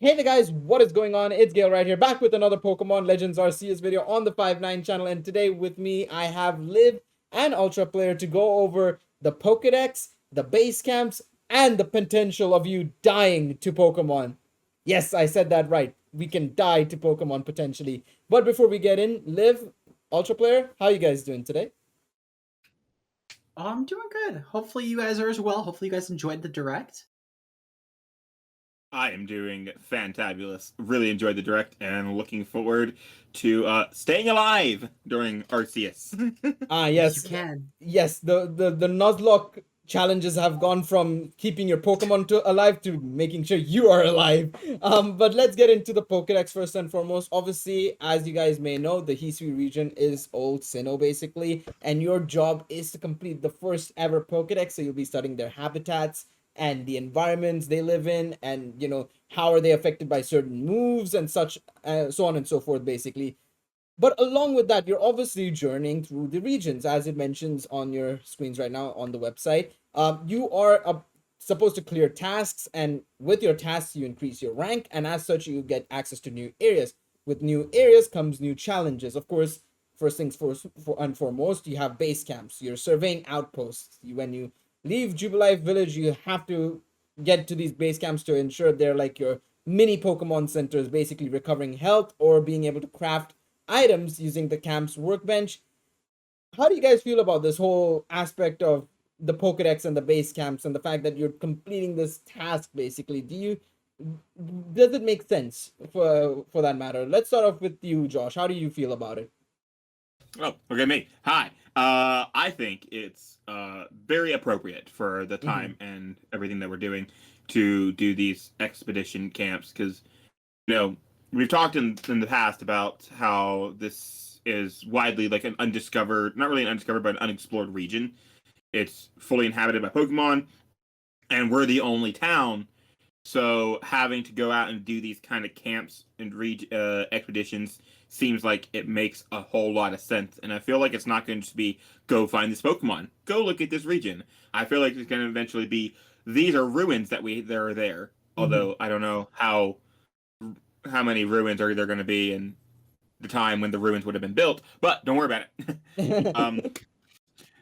Hey there guys, what is going on? It's Gale right here, back with another Pokemon Legends Arceus video on the 5-9 channel, and today with me I have Liv and ultraplayer to go over the Pokedex, the base camps, and the potential of you dying to Pokemon. Yes, I said that right. We can die to Pokemon potentially. But before we get in, Liv, ultraplayer, how you guys doing today? I'm doing good. Hopefully you guys are as well. Hopefully you guys enjoyed the direct. I am doing fantabulous. Really enjoyed the direct and looking forward to staying alive during Arceus. Ah, Yes, you yes. can. Yes, the Nuzlocke challenges have gone from keeping your Pokemon alive to making sure you are alive. But let's get into the Pokedex first and foremost. Obviously, as you guys may know, the Hisui region is Old Sinnoh basically, and your job is to complete the first ever Pokedex. So you'll be studying their habitats and the environments they live in, and how are they affected by certain moves and such, so on and so forth, basically. But along with that, you're obviously journeying through the regions, as it mentions on your screens right now on the website. You are supposed to clear tasks, and with your tasks, you increase your rank, and as such, you get access to new areas. With new areas comes new challenges. Of course, first things first, and foremost, you have base camps. You're surveying outposts. When you leave Jubilife Village, you have to get to these base camps to ensure they're like your mini Pokemon centers, basically recovering health or being able to craft items using the camp's workbench. How do you guys feel about this whole aspect of the Pokedex and the base camps and the fact that you're completing this task basically? Does it make sense for that matter? Let's start off with you, Josh. How do you feel about it? Oh, okay, me. Hi. I think it's very appropriate for the Mm-hmm. time and everything that we're doing to do these expedition camps because you know we've talked in the past about how this is widely like an undiscovered, not really an undiscovered, but an unexplored region. It's fully inhabited by Pokemon, and we're the only town. So having to go out and do these kind of camps and expeditions seems like it makes a whole lot of sense. And I feel like it's not going to be go find this Pokemon, go look at this region. I feel like it's going to eventually be these are ruins that are there. Mm-hmm. Although I don't know how many ruins are there going to be in the time when the ruins would have been built. But don't worry about it.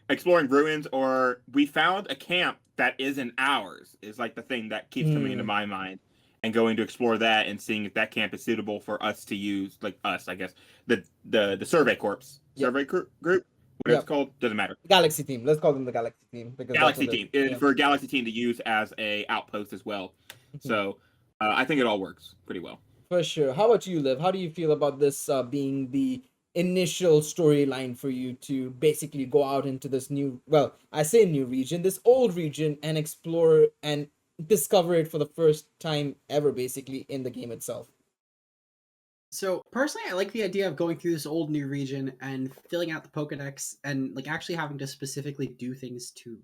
Exploring ruins, or we found a camp that isn't ours, is like the thing that keeps coming into Hmm. my mind, and going to explore that and seeing if that camp is suitable for us to use, like us, I guess, the survey corps, Yep. group, what it's Yep. called, doesn't matter. Galaxy team. Let's call them the Galaxy team because that's what Galaxy they're. team, Yeah. for Galaxy team to use as a outpost as well. So I think it all works pretty well. For sure. How about you, Liv? How do you feel about this being the initial storyline for you to basically go out into this new, well, I say new region, this old region, and explore and discover it for the first time ever, basically, in the game itself? So personally, I like the idea of going through this old new region and filling out the Pokedex and like actually having to specifically do things to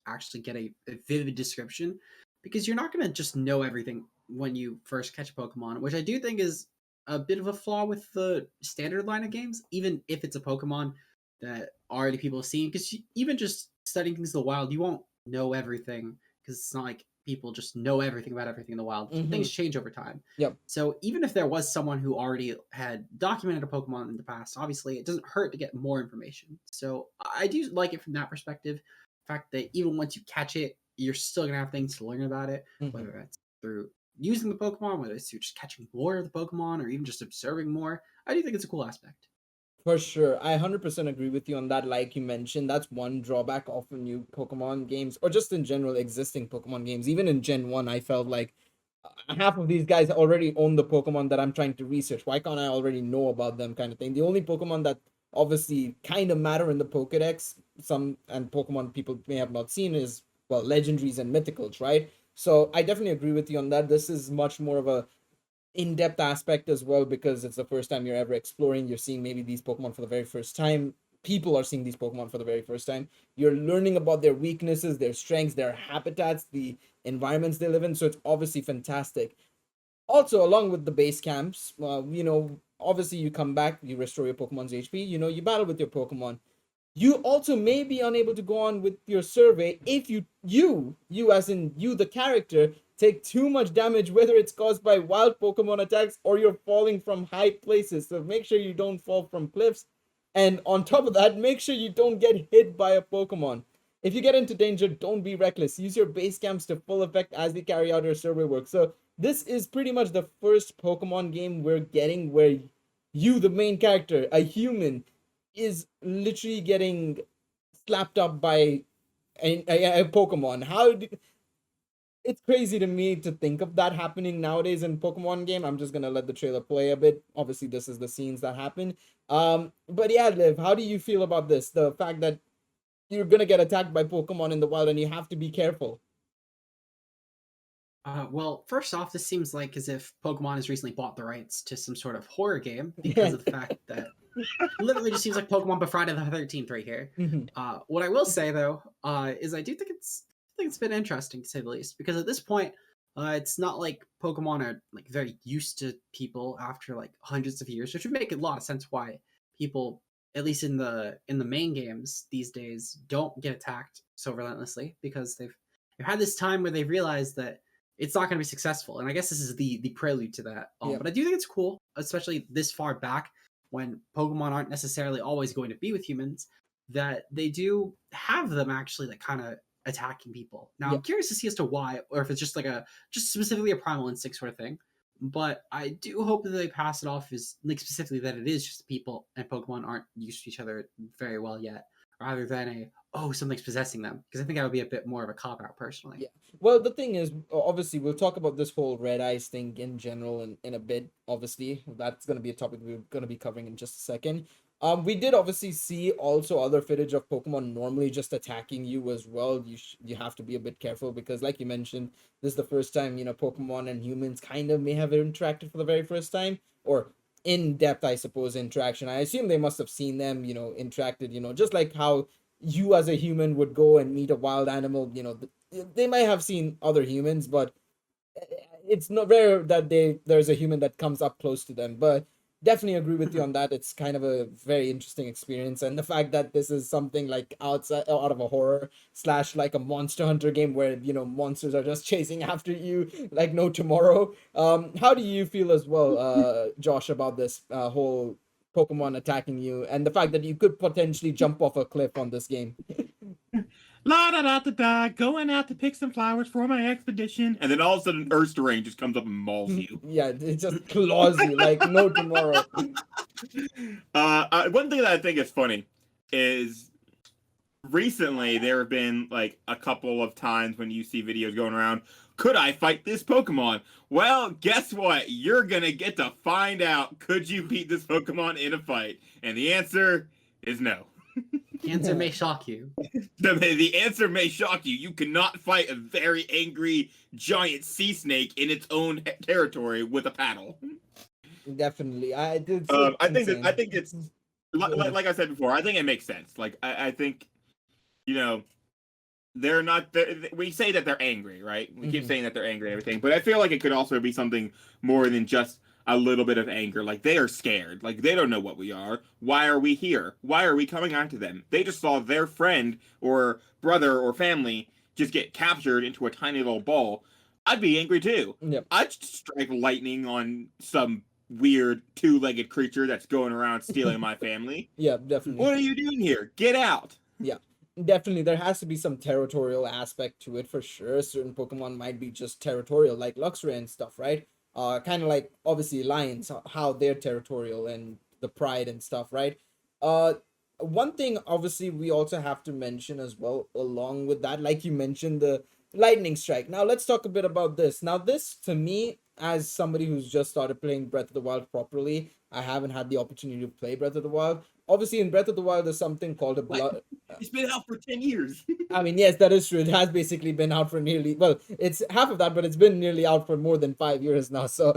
actually get a vivid description because you're not going to just know everything when you first catch a Pokemon, which I do think is a bit of a flaw with the standard line of games, even if it's a Pokemon that already people have seen. Because even just studying things in the wild, you won't know everything because it's not like people just know everything about everything in the wild. Mm-hmm. Things change over time. Yep. So even if there was someone who already had documented a Pokemon in the past, obviously it doesn't hurt to get more information. So I do like it from that perspective. The fact that even once you catch it, you're still gonna have things to learn about it, Mm-hmm. whether that's through using the Pokemon, whether it's through just catching more of the Pokemon, or even just observing more. I do think it's a cool aspect. For sure. I 100% agree with you on that. Like you mentioned, that's one drawback of new Pokemon games, or just in general existing Pokemon games. Even in Gen 1, I felt like half of these guys already own the Pokemon that I'm trying to research. Why can't I already know about them, kind of thing? The only Pokemon that obviously kind of matter in the Pokedex, some and Pokemon people may have not seen, is, well, legendaries and mythicals, right? So I definitely agree with you on that. This is much more of a in-depth aspect as well because it's the first time you're ever exploring. You're seeing maybe these Pokemon for the very first time. People are seeing these Pokemon for the very first time. You're learning about their weaknesses, their strengths, their habitats, the environments they live in. So it's obviously fantastic. Also, along with the base camps, obviously you come back, you restore your Pokemon's HP. You battle with your Pokemon. You also may be unable to go on with your survey if you as in you the character take too much damage, whether it's caused by wild Pokemon attacks or you're falling from high places. So make sure you don't fall from cliffs. And on top of that, make sure you don't get hit by a Pokemon. If you get into danger, don't be reckless. Use your base camps to full effect as you carry out your survey work. So this is pretty much the first Pokemon game we're getting where you, the main character, a human, is literally getting slapped up by a Pokemon. It's crazy to me to think of that happening nowadays in Pokemon game. I'm just gonna let the trailer play a bit. Obviously, this is the scenes that happen. But yeah, Liv, how do you feel about this? The fact that you're gonna get attacked by Pokemon in the wild and you have to be careful. Well, first off, this seems like as if Pokemon has recently bought the rights to some sort of horror game because of the fact that literally just seems like Pokemon but Friday the 13th right here. What I will say though, is I do think it's been interesting to say the least because at this point, it's not like Pokemon are like very used to people after like hundreds of years, which would make a lot of sense why people, at least in the main games these days, don't get attacked so relentlessly because they've had this time where they've realized that it's not going to be successful. And I guess this is the prelude to that. Yeah. But I do think it's cool, especially this far back when Pokemon aren't necessarily always going to be with humans, that they do have them actually like kind of attacking people. Now Yeah. I'm curious to see as to why, or if it's just like just specifically a primal instinct sort of thing. But I do hope that they pass it off as like specifically that it is just people and Pokemon aren't used to each other very well yet, rather than something's possessing them. Because I think that would be a bit more of a cop out personally. Yeah. Well, the thing is, obviously, we'll talk about this whole red eyes thing in general in a bit. Obviously, that's going to be a topic we're going to be covering in just a second. We did obviously see also other footage of Pokemon normally just attacking you as well. You have to be a bit careful because, like you mentioned, this is the first time Pokemon and humans kind of may have interacted for the very first time, or in depth, I suppose, interaction. I assume they must have seen them, interacted, just like how you as a human would go and meet a wild animal. They might have seen other humans, but it's not rare that there's a human that comes up close to them. But definitely agree with you on that. It's kind of a very interesting experience, and the fact that this is something like out of a horror slash like a monster hunter game where monsters are just chasing after you like no tomorrow. How do you feel as well, Josh, about this whole Pokemon attacking you and the fact that you could potentially jump off a cliff on this game? La da da da da, going out to pick some flowers for my expedition, and then all of a sudden Ursaring just comes up and mauls you. Yeah, it just claws you like no tomorrow. One thing that I think is funny is recently there have been like a couple of times when you see videos going around, could I fight this Pokemon? Well, guess what? You're gonna get to find out, could you beat this Pokemon in a fight? And the answer is no. The answer may shock you. The answer may shock you. You cannot fight a very angry giant sea snake in its own territory with a paddle. Definitely, I think it's like I said before. I think it makes sense. Like I think, they're not. We say that they're angry, right? We keep saying that they're angry and everything, but I feel like it could also be something more than just a little bit of anger. Like they are scared. Like they don't know what we are. Why are we here? Why are we coming onto them? They just saw their friend or brother or family just get captured into a tiny little ball. I'd be angry too. Yep. I'd strike lightning on some weird two-legged creature that's going around stealing my family. Yeah, definitely. What are you doing here? Get out. Yeah, definitely. There has to be some territorial aspect to it for sure. Certain Pokemon might be just territorial, like Luxray and stuff, right? Kind of like obviously lions, how they're territorial and the pride and stuff, right? One thing obviously we also have to mention as well, along with that, like you mentioned, the lightning strike. Now let's talk a bit about this. Now this, to me, as somebody who's just started playing Breath of the Wild properly, I haven't had the opportunity to play Breath of the Wild. Obviously, in Breath of the Wild, there's something called a blood. It's been out for 10 years. I mean, yes, that is true. It has basically been out for nearly, well, it's half of that, but it's been nearly out for more than 5 years now. So,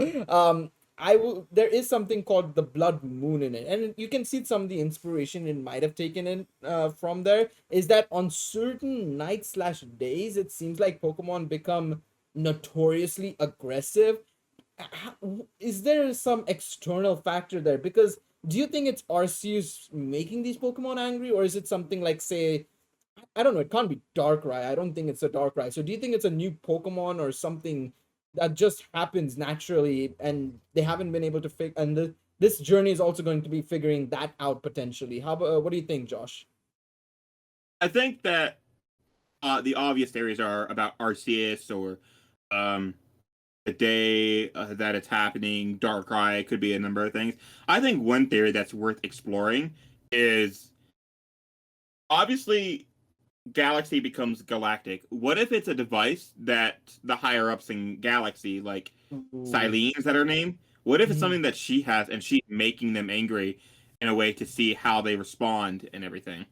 there is something called the Blood Moon in it, and you can see some of the inspiration it might have taken in from there. Is that on certain nights slash days, it seems like Pokemon become notoriously aggressive. Is there some external factor there? Because do you think it's Arceus making these Pokemon angry, or is it something like, say, I don't know. It can't be Darkrai. I don't think it's a Darkrai. So do you think it's a new Pokemon or something that just happens naturally, and they haven't been able to figure? And this journey is also going to be figuring that out potentially. How about what do you think, Josh? I think that the obvious theories are about Arceus or um, the day that it's happening. Darkrai could be a number of things. I think one theory that's worth exploring is obviously Galaxy becomes galactic. What if it's a device that the higher ups in Galaxy, like Ooh. Cylene, is that her name? What if it's Mhm. something that she has and she's making them angry in a way to see how they respond and everything?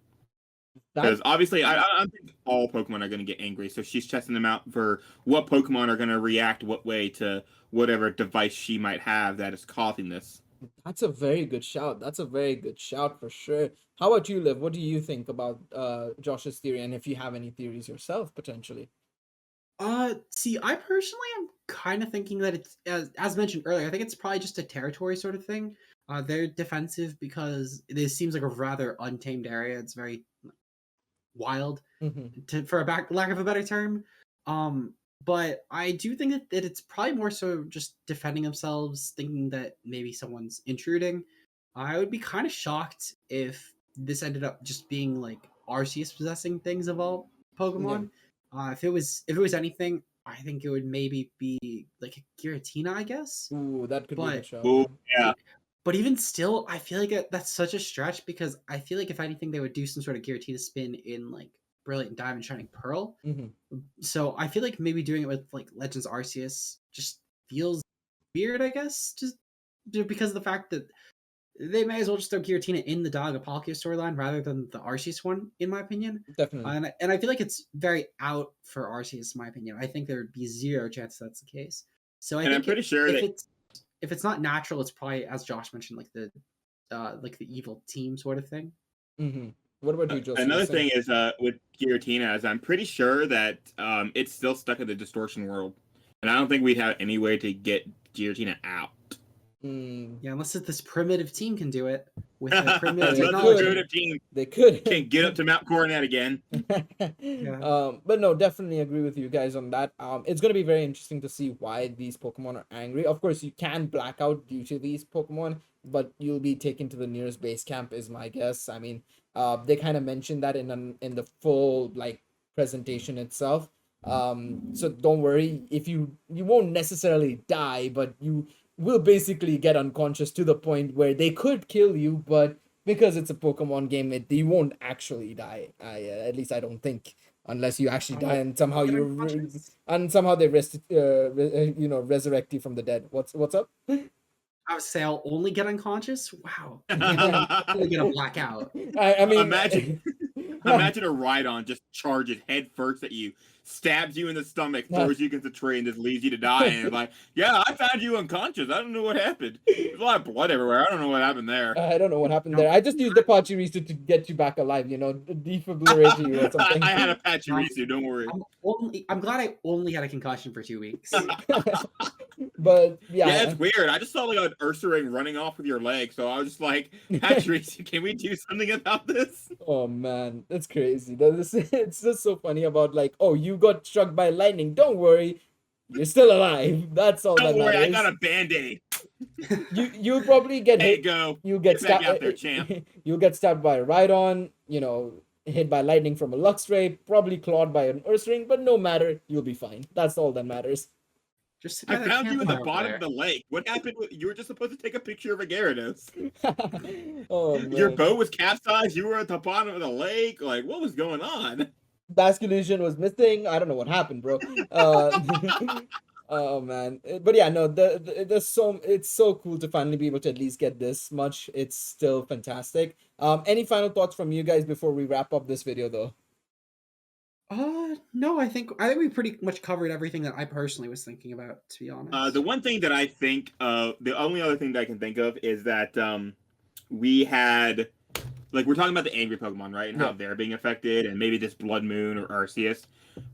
That Because obviously, I don't think all Pokemon are going to get angry. So she's testing them out for what Pokemon are going to react what way to whatever device she might have that is causing this. that's a very good shout. That's a very good shout for sure. How about you, Liv? What do you think about Josh's theory, and if you have any theories yourself potentially? See, I personally am kind of thinking that it's as mentioned earlier. I think it's probably just a territory sort of thing. They're defensive because this seems like a rather untamed area. It's very wild, Hmm. for a lack of a better term. Um, but I do think that it's probably more so just defending themselves, thinking that maybe someone's intruding. I would be kind of shocked if this ended up just being like Arceus possessing things of all Yeah. Pokemon. If it was anything, I think it would maybe be like a Giratina, I guess. Ooh, that could be a good But shout. Oh Yeah. yeah, but even still, I feel like that's such a stretch because I feel like if anything, they would do some sort of Giratina spin in like Brilliant Diamond, Shining Pearl. Hmm. So I feel like maybe doing it with like Legends Arceus just feels weird, I guess, just because of the fact that they may as well just throw Giratina in the Dog Palkia storyline rather than the Arceus one, in my opinion. Definitely. And I feel like it's very out for Arceus, in my opinion. I think there would be zero chance that's the case. So I and I'm think pretty sure if that it's not natural, it's probably, as Josh mentioned, like the evil team sort of thing. Hmm. What about you, Josh? You were another saying. thing is with Giratina is I'm pretty sure that it's still stuck in the distortion world, and I don't think we'd have any way to get Giratina out. Mm, Yeah, unless this primitive team can do it with their primitive they Unless this could. technology. primitive team They could. can get up to Mount Coronet again. Yeah. But no, definitely agree with you guys on that. It's gonna be very interesting to see why these Pokemon are angry. Of course, you can black out due to these Pokemon, but you'll be taken to the nearest base camp, is my guess. I mean, they kind of mentioned that in the full like presentation itself. So don't worry if you won't necessarily die, but you will basically get unconscious to the point where they could kill you, but because it's a Pokemon game, you won't actually die. At least I don't think, unless you actually die Oh, and somehow get you unconscious. and somehow they resurrect you from the dead. What's up? I would say I'll only get unconscious. Wow, I'm I, only gonna black out. I mean, Imagine Imagine a Rhydon just charges head first at you, stabs you in the stomach, throws you against a tree, and just leaves you to die. And it's like, yeah, I found you unconscious. I don't know what happened. There's a lot of blood everywhere. I don't know what happened there. I don't know what happened No, there. I just used the Pachirisu to get you back alive, defibrillate you or I had a something. um, Pachirisu, don't worry. I'm glad I only had a concussion for 2 weeks. But Yeah, yeah. it's weird. I just saw like an Ursaring running off with your leg, so I was just like, Pachirisu, can we do something about this? Oh man, that's crazy. It's just so funny about like, oh, you got struck by lightning. Don't worry, you're still alive. That's all that Don't worry, I got matters. a band-aid. You'll probably get There you hit. go. You get Get back stabbed. out there, champ. You'll get stabbed by a Rhydon. Hit by lightning from a Luxray. Probably clawed by an Ursaring, but no matter, you'll be fine. That's all that matters. Just sit I by that found you in the campfire over bottom of there. the lake. What happened? You were just supposed to take a picture of a Gyarados. Oh Your man, boat was capsized. You were at the bottom of the lake. Like, what was going on? Basculation was missing. I don't know what happened, bro. Uh, oh man, but yeah, no, it's so cool to finally be able to at least get this much. It's still fantastic. Any final thoughts from you guys before we wrap up this video, though? No, I think we pretty much covered everything that I personally was thinking about, to be The honest. one thing that I think, the only other thing that I can think of is that we had, like, we're talking about the angry Pokemon, right, and how Yeah. they're being affected, and maybe this Blood Moon or Arceus,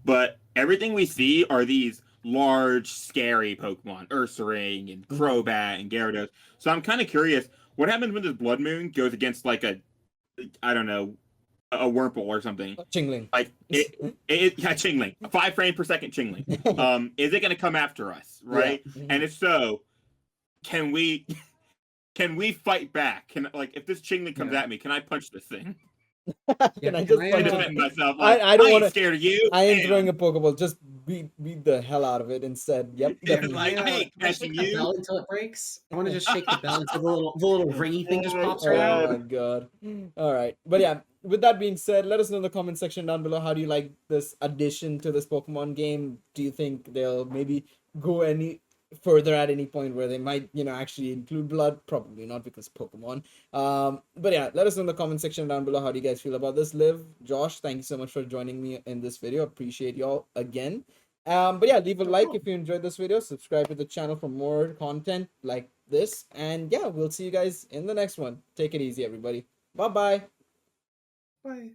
but everything we see are these large, scary Pokemon, Ursaring and Mhm. Crobat and Gyarados. So I'm kind of curious, what happens when this Blood Moon goes against like a, I don't know, a Wurmple or something. Chingling. Like yeah, Chingling, 5 frames per second Chingling. Is it going to come after us, right? Yeah. And if so, can we fight back? Can like if this Chingling comes at me, can I punch this thing? Can I can just I, punch Defend it? myself. Like, I don't ain't want to. scared of you. I am Damn. throwing a Pokeball. Just beat the hell out of it instead. Yep. Yeah, Definitely. like, I ain't can I catching shake the you. bell until it breaks? I want to just shake the bell until the little ringy thing just Oh my pops right Oh out. my god. All right. But yeah, with that being said, let us know in the comment section down below, how do you like this addition to this Pokemon game? Do you think they'll maybe go any further at any point where they might, actually include blood? Probably not, because Pokemon. But yeah, let us know in the comment section down below, how do you guys feel about this? Liv, Josh, thank you so much for joining me in this video. Appreciate y'all again. But yeah, leave a like if you enjoyed this video. Subscribe to the channel for more content like this. And yeah, we'll see you guys in the next one. Take it easy, everybody. Bye-bye. Bye.